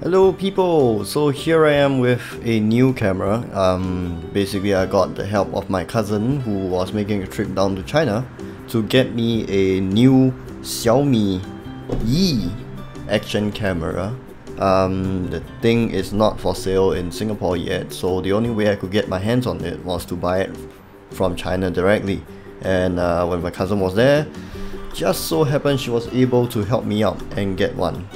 Hello people, so here I am with a new camera. Basically I got the help of my cousin who was making a trip down to China to get me a new Xiaomi Yi action camera. The thing is not for sale in Singapore yet, so the only way I could get my hands on it was to buy it from China directly. And when my cousin was there, just so happened she was able to help me out and get one.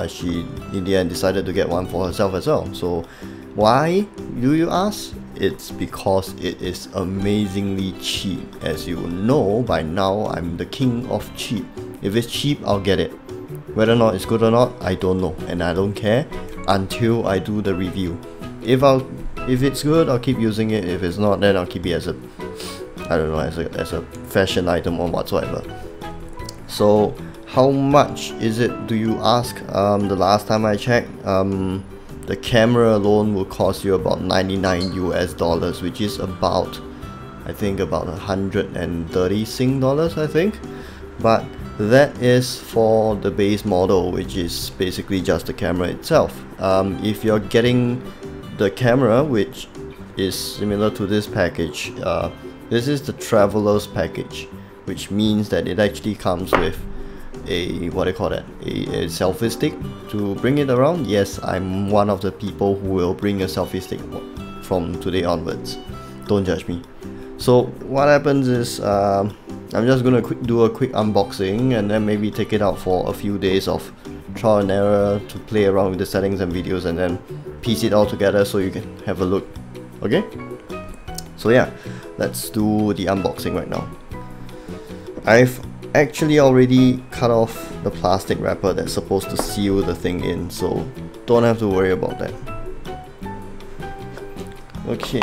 She in the end decided to get one for herself as well. So why, do you ask? It's because it is amazingly cheap. As you know by now, I'm the king of cheap. If it's cheap, I'll get it. Whether or not it's good or not, I don't know, and I don't care until I do the review. If it's good, I'll keep using it. If it's not, then I'll keep it as a, I don't know, as a fashion item or whatsoever. So how much is it, do you ask? The last time I checked, the camera alone will cost you about 99 US dollars, which is about, I think about 130 Sing dollars, I think. But that is for the base model, which is basically just the camera itself. If you're getting the camera, which is similar to this package, this is the traveler's package, which means that it actually comes with a, what do you call that, a selfie stick to bring it around. Yes, I'm one of the people who will bring a selfie stick from today onwards. Don't judge me. So what happens is, I'm just gonna do a quick unboxing and then maybe take it out for a few days of trial and error to play around with the settings and videos, and then piece it all together so you can have a look. Okay? So yeah, let's do the unboxing right now. I've actually already cut off the plastic wrapper that's supposed to seal the thing in, so don't have to worry about that. Okay,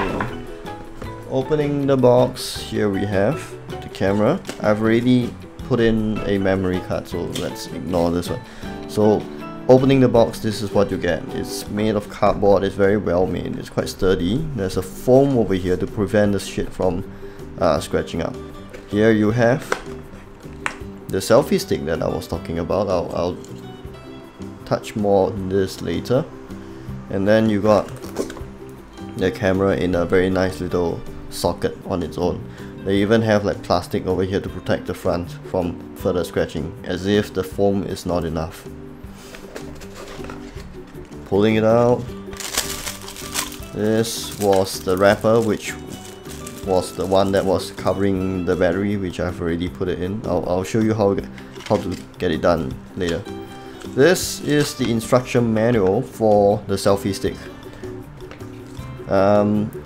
opening the box, here we have the camera. I've already put in a memory card, so let's ignore this one. So opening the box, this is what you get. It's made of cardboard, it's very well made, it's quite sturdy. There's a foam over here to prevent the shit from scratching up. Here you have the selfie stick that I was talking about. I'll touch more on this later. And then you got the camera in a very nice little socket on its own. They even have like plastic over here to protect the front from further scratching, as if the foam is not enough. Pulling it out, this was the wrapper, which was the one that was covering the battery, which I've already put it in. I'll show you how to get it done later. This is the instruction manual for the selfie stick.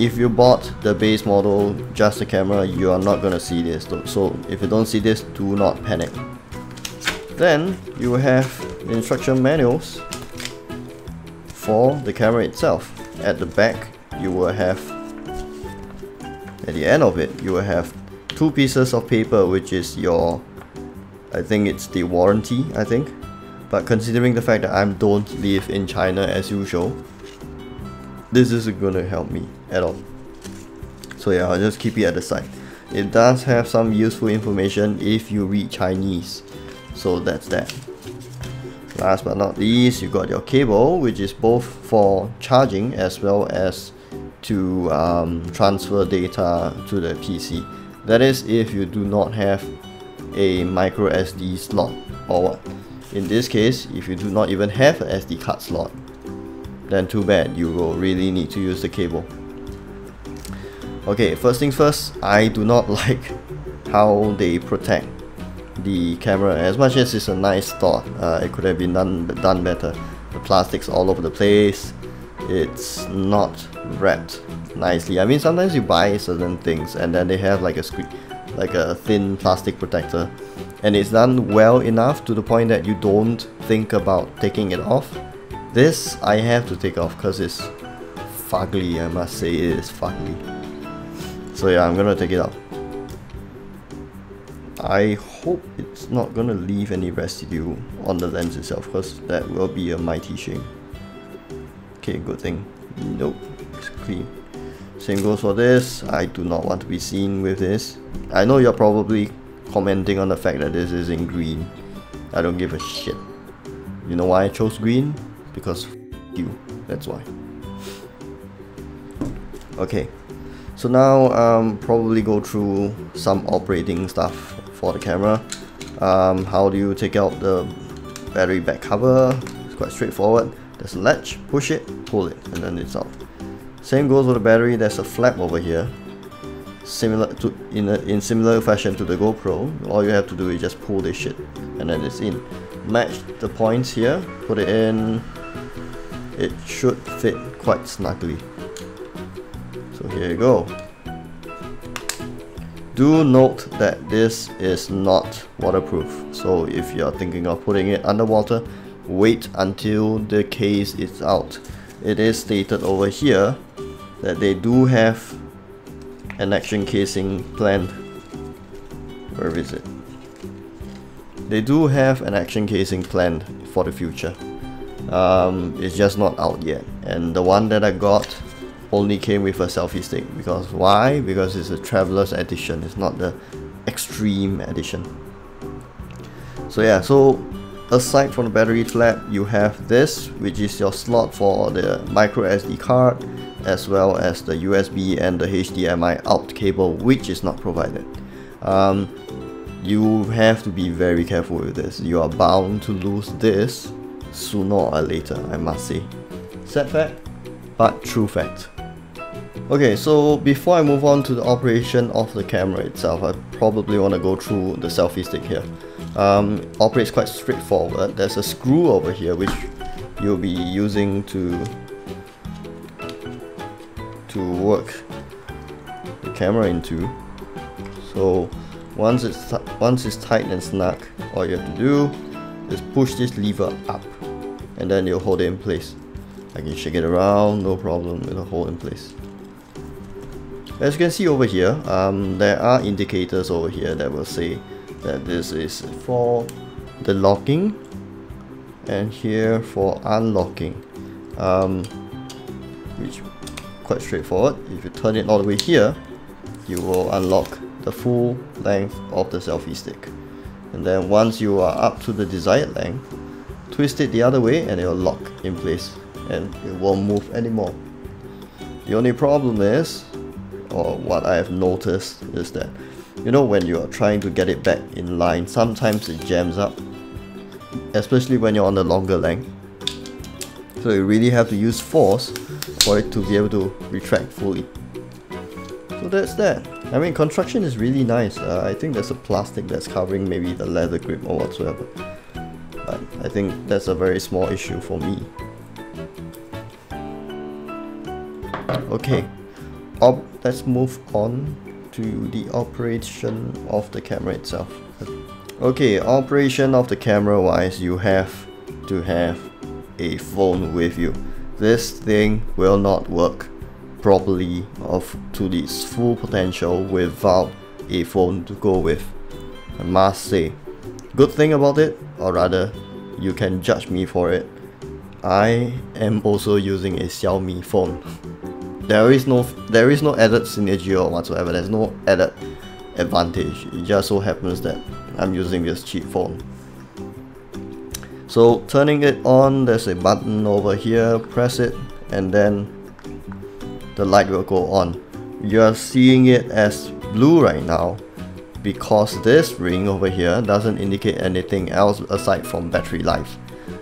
If you bought the base model, just the camera, you are not gonna see this. So if you don't see this, do not panic. Then you have the instruction manuals for the camera itself. At the back, you will have, at the end of it, you will have two pieces of paper, which is your, I think it's the warranty, I think. But considering the fact that I don't live in China as usual, this isn't gonna help me at all. So yeah, I'll just keep it at the side. It does have some useful information if you read Chinese, so that's that. Last but not least, you got your cable, which is both for charging as well as to transfer data to the PC. That is if you do not have a micro SD slot, or what? In this case, if you do not even have an SD card slot, then too bad, you will really need to use the cable. Okay, first things first, I do not like how they protect the camera. As much as it's a nice thought, it could have been done better. The plastic's all over the place. It's not wrapped nicely. I mean, sometimes you buy certain things and then they have like a thin plastic protector, and it's done well enough to the point that you don't think about taking it off. This I have to take off because it's fugly, I must say it is fugly. So yeah, I'm gonna take it out. I hope it's not gonna leave any residue on the lens itself, because that will be a mighty shame. Okay, good thing. Nope, it's clean. Same goes for this. I do not want to be seen with this. I know you're probably commenting on the fact that this is in green. I don't give a shit. You know why I chose green? Because you, that's why. Okay, so now probably go through some operating stuff for the camera. How do you take out the battery back cover? It's quite straightforward. There's a latch, push it, pull it, and then it's out. Same goes with the battery. There's a flap over here, similar to in similar fashion to the GoPro. All you have to do is just pull this shit, and then it's in. Match the points here, put it in. It should fit quite snugly. So here you go. Do note that this is not waterproof, so if you're thinking of putting it underwater, wait until the case is out. It is stated over here that they do have an action casing planned. Where is it? They do have an action casing planned for the future. It's just not out yet, and the one that I got only came with a selfie stick. Because why? Because it's a traveler's edition, it's not the extreme edition. So yeah, so aside from the battery flap, you have this, which is your slot for the micro SD card, as well as the USB and the HDMI out cable, which is not provided. You have to be very careful with this. You are bound to lose this sooner or later, I must say. Sad fact, but true fact. Okay, so before I move on to the operation of the camera itself, I probably want to go through the selfie stick here. Operates quite straightforward. There's a screw over here which you'll be using to work the camera into. So once it's tight and snug, all you have to do is push this lever up, and then you'll hold it in place. I can shake it around, no problem, it'll hold in place. As you can see over here, there are indicators over here that will say that this is for the locking, and here for unlocking, which quite straightforward. If you turn it all the way here, you will unlock the full length of the selfie stick, and then once you are up to the desired length, twist it the other way and it will lock in place and it won't move anymore. The only problem is, or what I have noticed, is that, you know, when you are trying to get it back in line, sometimes it jams up, especially when you're on the longer length. So you really have to use force for it to be able to retract fully. So that's that. I mean, construction is really nice. I think there's a plastic that's covering maybe the leather grip or whatsoever, but I think that's a very small issue for me. Okay, let's move on to the operation of the camera itself. Okay, operation of the camera wise, you have to have a phone with you. This thing will not work properly to its full potential without a phone to go with, I must say. Good thing about it, or rather, you can judge me for it, I am also using a Xiaomi phone. There is no added synergy or whatsoever. There's no added advantage. It just so happens that I'm using this cheap phone. So turning it on, there's a button over here. Press it, and then the light will go on. You're seeing it as blue right now because this ring over here doesn't indicate anything else aside from battery life.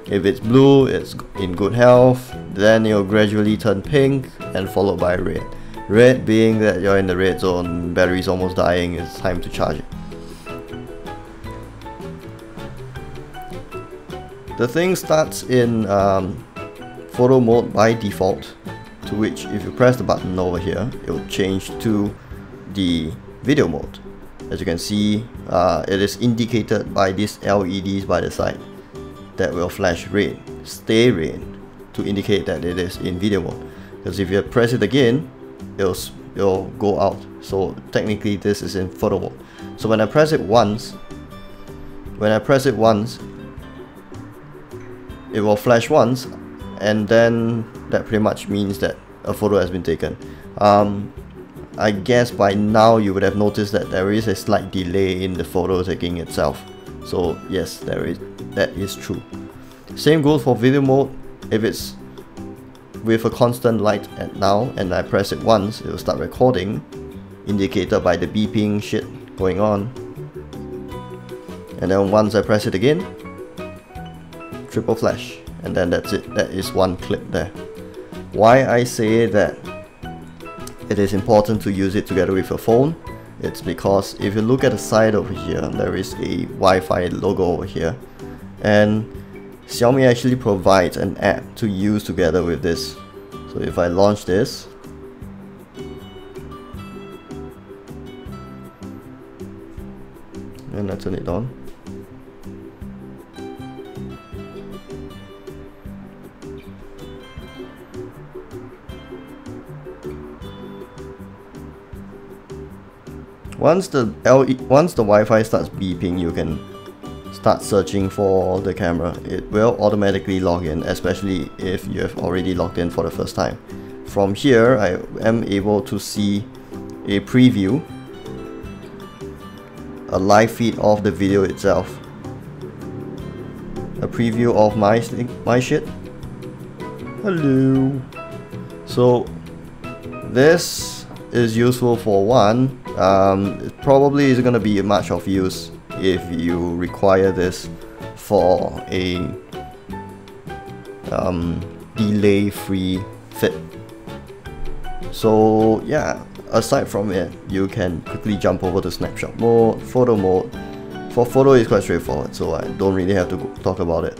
If it's blue, it's in good health, then it'll gradually turn pink and followed by red. Red being that you're in the red zone, battery's almost dying, it's time to charge it. The thing starts in photo mode by default, to which if you press the button over here, it will change to the video mode. As you can see, it is indicated by these LEDs by the side that will flash red, stay red, to indicate that it is in video mode. Because if you press it again, it'll go out. So technically this is in photo mode. So when I press it once, it will flash once, and then that pretty much means that a photo has been taken. I guess by now you would have noticed that there is a slight delay in the photo taking itself. So yes, that is true. Same goes for video mode. If it's with a constant light at now, and I press it once, it will start recording, indicated by the beeping shit going on. And then once I press it again, triple flash, and then that's it. That is one clip there. Why I say that it is important to use it together with your phone, it's because if you look at the side over here, there is a Wi-Fi logo over here, and Xiaomi actually provides an app to use together with this. So if I launch this, and I turn it on, once the Wi-Fi starts beeping, you can start searching for the camera. It will automatically log in, especially if you have already logged in for the first time. From here, I am able to see a preview, a live feed of the video itself, a preview of my shit. Hello. So this is useful for one. It probably isn't going to be much of use if you require this for a delay-free fit. So yeah, aside from it, you can quickly jump over to snapshot mode, photo mode. For photo, it's quite straightforward, so I don't really have to talk about it.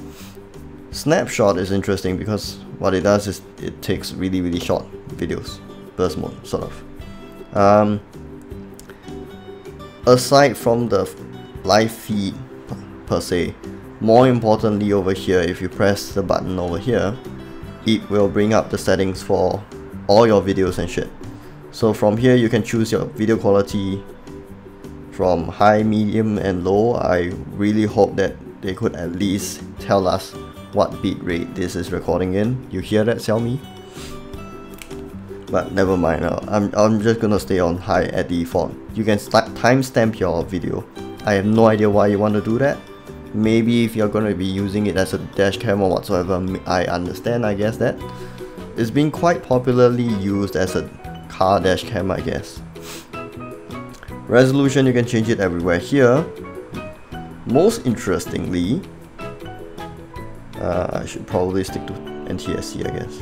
Snapshot is interesting because what it does is it takes really short videos, burst mode sort of. Aside from the live feed per se, more importantly over here, if you press the button over here, it will bring up the settings for all your videos and shit. So from here you can choose your video quality from high, medium and low. I really hope that they could at least tell us what bitrate this is recording in. You hear that, Xiaomi? But never mind, I'm just gonna stay on high at default. You can timestamp your video. I have no idea why you want to do that. Maybe if you're gonna be using it as a dash cam or whatsoever, I understand, I guess that. It's been quite popularly used as a car dash cam, I guess. Resolution, you can change it everywhere here. Most interestingly, I should probably stick to NTSC, I guess.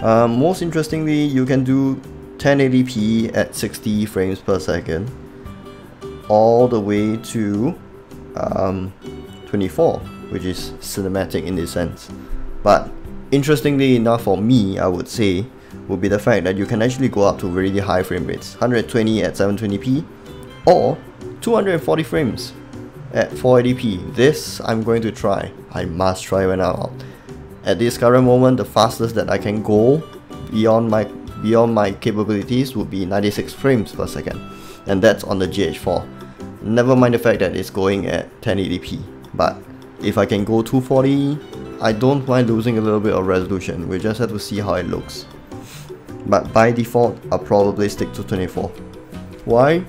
Most interestingly, you can do 1080p at 60 frames per second all the way to 24, which is cinematic in this sense. But interestingly enough for me, I would say, would be the fact that you can actually go up to really high frame rates, 120 at 720p or 240 frames at 480p. This I'm going to try. I must try when I'm out. At this current moment, the fastest that I can go beyond my capabilities would be 96 frames per second, and that's on the GH4. Never mind the fact that it's going at 1080p, but if I can go 240, I don't mind losing a little bit of resolution. We just have to see how it looks. But by default, I'll probably stick to 24. Why?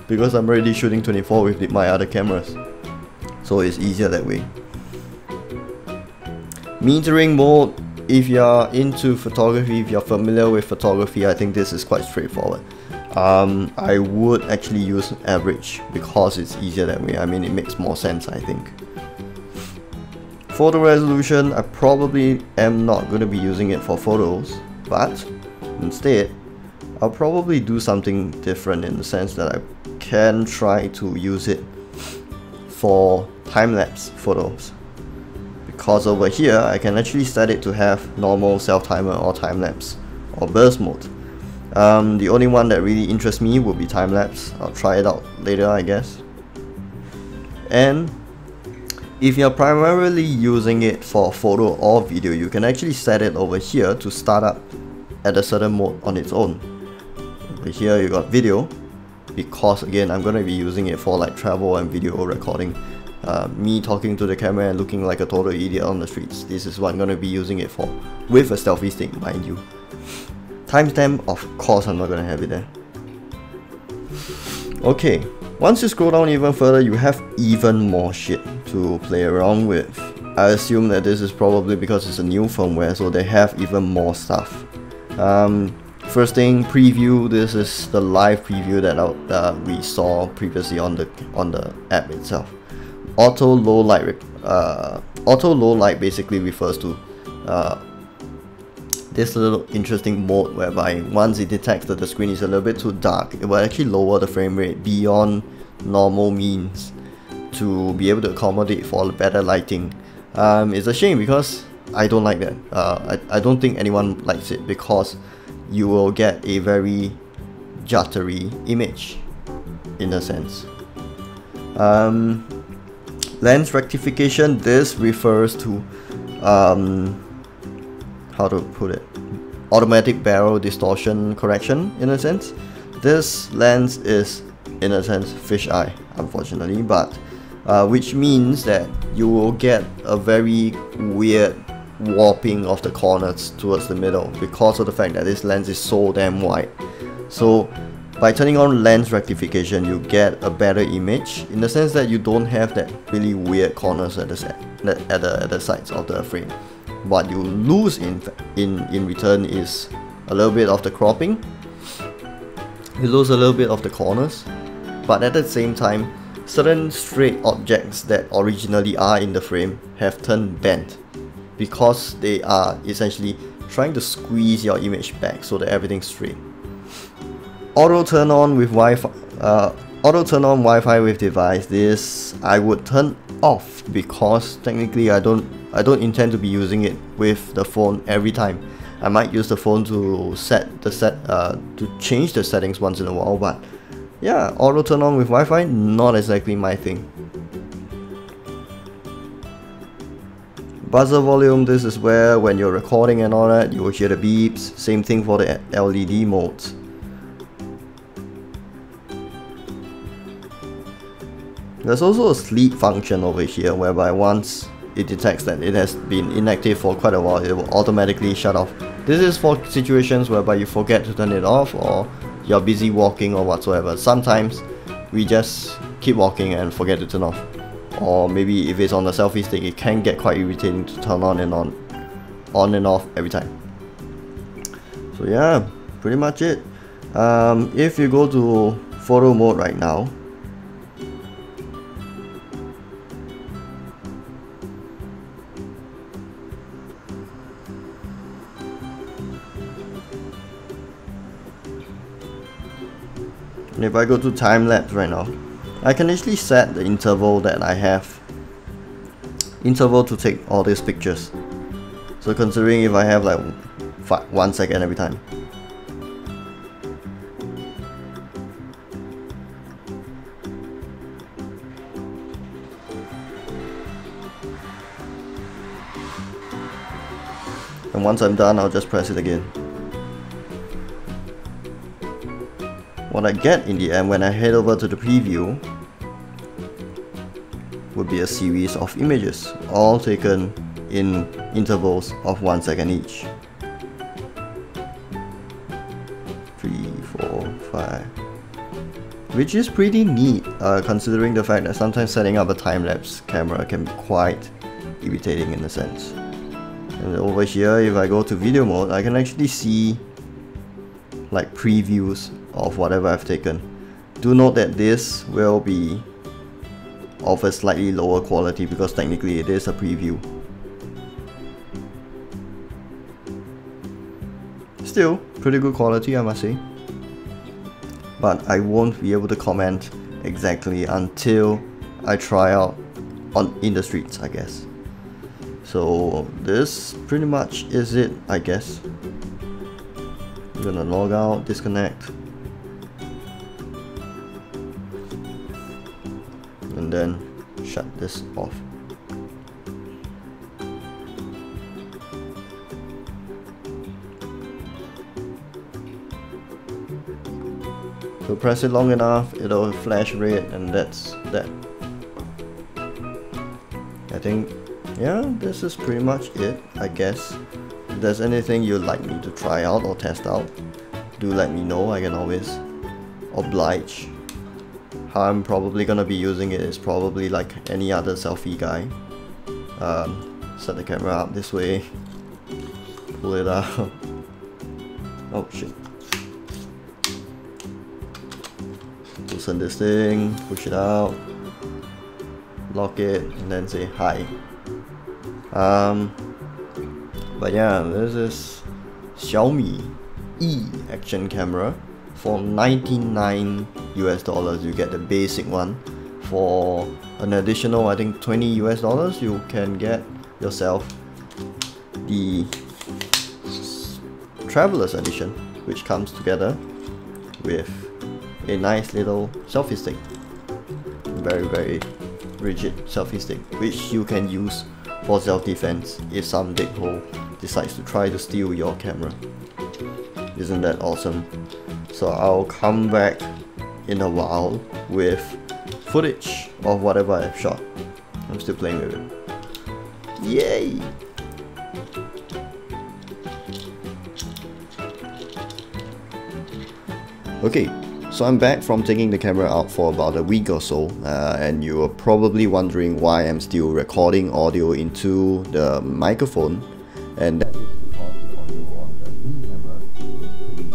Because I'm already shooting 24 with my other cameras, so it's easier that way. Metering mode, if you're into photography, if you're familiar with photography, I think this is quite straightforward. I would actually use average because it's easier that way. I mean, it makes more sense, I think. Photo resolution, I probably am not going to be using it for photos, but instead, I'll probably do something different in the sense that I can try to use it for time-lapse photos. Because over here, I can actually set it to have normal self-timer or time-lapse or burst mode. The only one that really interests me would be time-lapse. I'll try it out later, I guess. And if you're primarily using it for photo or video, you can actually set it over here to start up at a certain mode on its own. Over here you got video, because again I'm going to be using it for like travel and video recording. Me talking to the camera and looking like a total idiot on the streets. This is what I'm going to be using it for, with a selfie stick, mind you. Timestamp, of course I'm not going to have it there. Okay, once you scroll down even further, you have even more shit to play around with. I assume that this is probably because it's a new firmware, so they have even more stuff. First thing, preview. This is the live preview that we saw previously on the app itself. Auto low light basically refers to this little interesting mode whereby once it detects that the screen is a little bit too dark, it will actually lower the frame rate beyond normal means to be able to accommodate for better lighting. It's a shame because I don't like that. I don't think anyone likes it because you will get a very jittery image in a sense. Lens rectification, this refers to how to put it, automatic barrel distortion correction in a sense. This lens is in a sense fisheye, unfortunately, but which means that you will get a very weird warping of the corners towards the middle because of the fact that this lens is so damn wide. So by turning on lens rectification, you get a better image in the sense that you don't have that really weird corners at the sides of the frame. What you lose in return is a little bit of the cropping. You lose a little bit of the corners, but at the same time, certain straight objects that originally are in the frame have turned bent because they are essentially trying to squeeze your image back so that everything's straight. Auto turn on with Wi-Fi. Auto turn on Wi-Fi with device. This I would turn off because technically I don't intend to be using it with the phone every time. I might use the phone to to change the settings once in a while, but yeah, auto turn on with Wi-Fi, not exactly my thing. Buzzer volume, this is where when you're recording and all that, you will hear the beeps. Same thing for the LED modes. There's also a sleep function over here whereby once it detects that it has been inactive for quite a while, it will automatically shut off. This is for situations whereby you forget to turn it off or you're busy walking or whatsoever. Sometimes we just keep walking and forget to turn off. Or maybe if it's on the selfie stick, it can get quite irritating to turn on and off every time. So yeah, pretty much it. If you go to photo mode right now, and if I go to time lapse right now, I can actually set the interval that I have, to take all these pictures. So considering if I have like 1 second every time, and once I'm done, I'll just press it again. What I get in the end when I head over to the preview would be a series of images, all taken in intervals of 1 second each. 3, 4, 5, which is pretty neat, considering the fact that sometimes setting up a time-lapse camera can be quite irritating in a sense. And over here, if I go to video mode, I can actually see like previews of whatever I've taken. Do note that this will be of a slightly lower quality because technically it is a preview. Still, pretty good quality, I must say. But I won't be able to comment exactly until I try out in the streets, I guess. So this pretty much is it, I guess. I'm gonna log out, disconnect, and then shut this off. So press it long enough, it'll flash red, and that's that. I think, yeah, this is pretty much it, I guess. If there's anything you'd like me to try out or test out, do let me know. I can always oblige. How I'm probably gonna be using it is probably like any other selfie guy. Set the camera up this way, pull it out. Oh shit. Loosen this thing, push it out, lock it, and then say hi. But yeah, this is Xiaomi E action camera. For $99 US, you get the basic one. For an additional, I think $20 US, you can get yourself the Traveler's Edition, which comes together with a nice little selfie stick. Very rigid selfie stick, which you can use for self-defense if some dickhole decides to try to steal your camera. Isn't that awesome? So I'll come back in a while with footage of whatever I've shot. I'm still playing with it. Yay! Okay, so I'm back from taking the camera out for about a week or so, and you are probably wondering why I'm still recording audio into the microphone, and that is because the audio on the camera is pretty...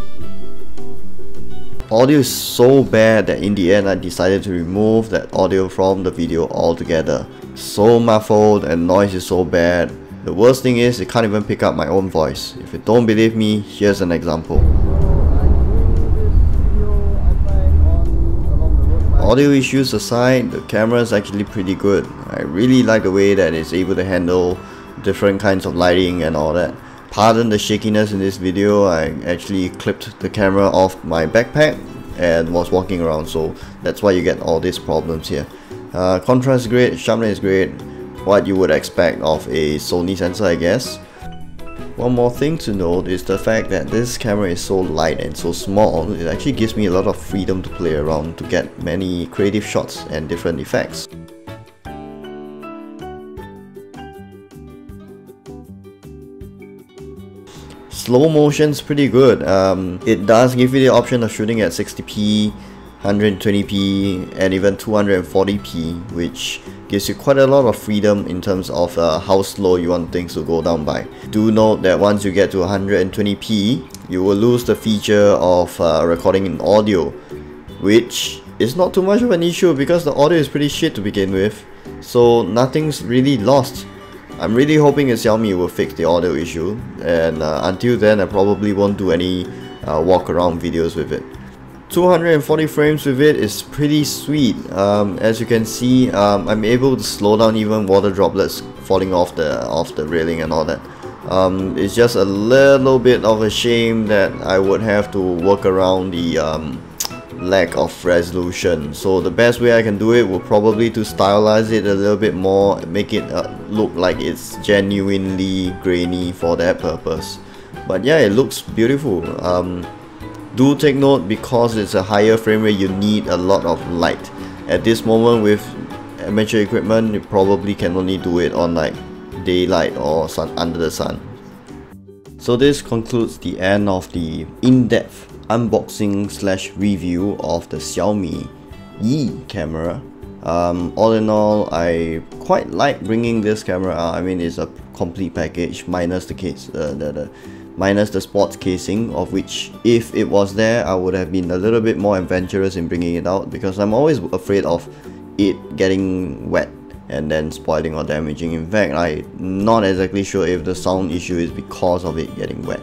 Audio is so bad that in the end I decided to remove that audio from the video altogether. So muffled and noise is so bad. The worst thing is it can't even pick up my own voice. If you don't believe me, here's an example. Audio issues aside, the camera is actually pretty good. I really like the way that it's able to handle different kinds of lighting and all that. Pardon the shakiness in this video, I actually clipped the camera off my backpack and was walking around, so that's why you get all these problems here. Contrast is great, sharpness is great, what you would expect of a Sony sensor, I guess. One more thing to note is the fact that this camera is so light and so small, it actually gives me a lot of freedom to play around to get many creative shots and different effects. Slow motion's pretty good. It does give you the option of shooting at 60p, 120p and even 240p, which gives you quite a lot of freedom in terms of how slow you want things to go down by. Do note that once you get to 120p, you will lose the feature of recording in audio, which is not too much of an issue because the audio is pretty shit to begin with, so nothing's really lost. I'm really hoping that Xiaomi will fix the audio issue, and until then I probably won't do any walk around videos with it. 240 frames with it is pretty sweet. As you can see, I'm able to slow down even water droplets falling off the railing and all that. It's just a little bit of a shame that I would have to work around the lack of resolution. So the best way I can do it would probably to stylize it a little bit more, make it look like it's genuinely grainy for that purpose. But yeah, it looks beautiful. Do take note, because it's a higher frame rate, you need a lot of light. At this moment with amateur equipment, you probably can only do it on like daylight or under the sun. So this concludes the end of the in-depth unboxing / review of the Xiaomi E camera. All in all, I quite like bringing this camera out. I mean, it's a complete package minus the case, minus the sports casing, of which if it was there I would have been a little bit more adventurous in bringing it out, because I'm always afraid of it getting wet and then spoiling or damaging. In fact, I'm not exactly sure if the sound issue is because of it getting wet,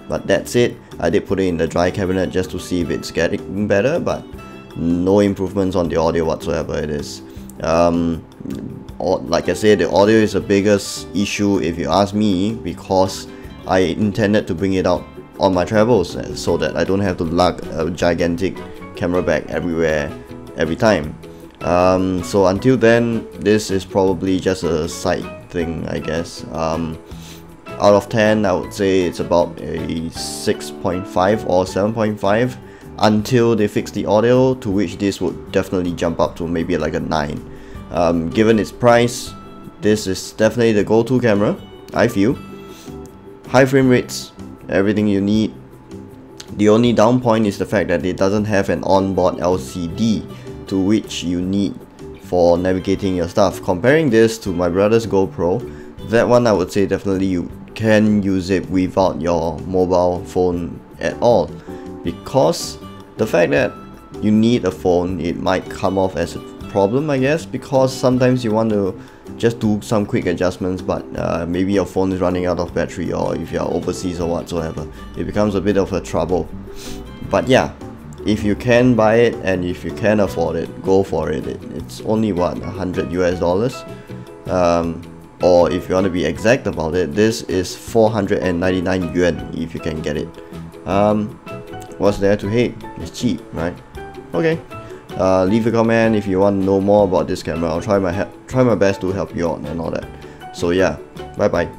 but that's it. I did put it in the dry cabinet just to see if it's getting better, but no improvements on the audio whatsoever. It is like I said, the audio is the biggest issue if you ask me, because I intended to bring it out on my travels so that I don't have to lug a gigantic camera bag everywhere every time. So until then, this is probably just a side thing, I guess. Out of 10, I would say it's about a 6.5 or 7.5 until they fix the audio, to which this would definitely jump up to maybe like a 9. Given its price, this is definitely the go-to camera, I feel. High frame rates, everything you need. The only down point is the fact that it doesn't have an onboard LCD, to which you need for navigating your stuff. Comparing this to my brother's GoPro, that one I would say definitely you can use it without your mobile phone at all, because the fact that you need a phone, it might come off as a problem, I guess, because sometimes you want to just do some quick adjustments, but maybe your phone is running out of battery, or if you're overseas or whatsoever, it becomes a bit of a trouble. But yeah, if you can buy it and if you can afford it, go for it. It's only what, $100 US, or if you want to be exact about it, this is 499 yuan if you can get it. What's there to hate? It's cheap, right? Okay. Leave a comment if you want to know more about this camera. I'll try my best to help you out and all that. So yeah, bye bye.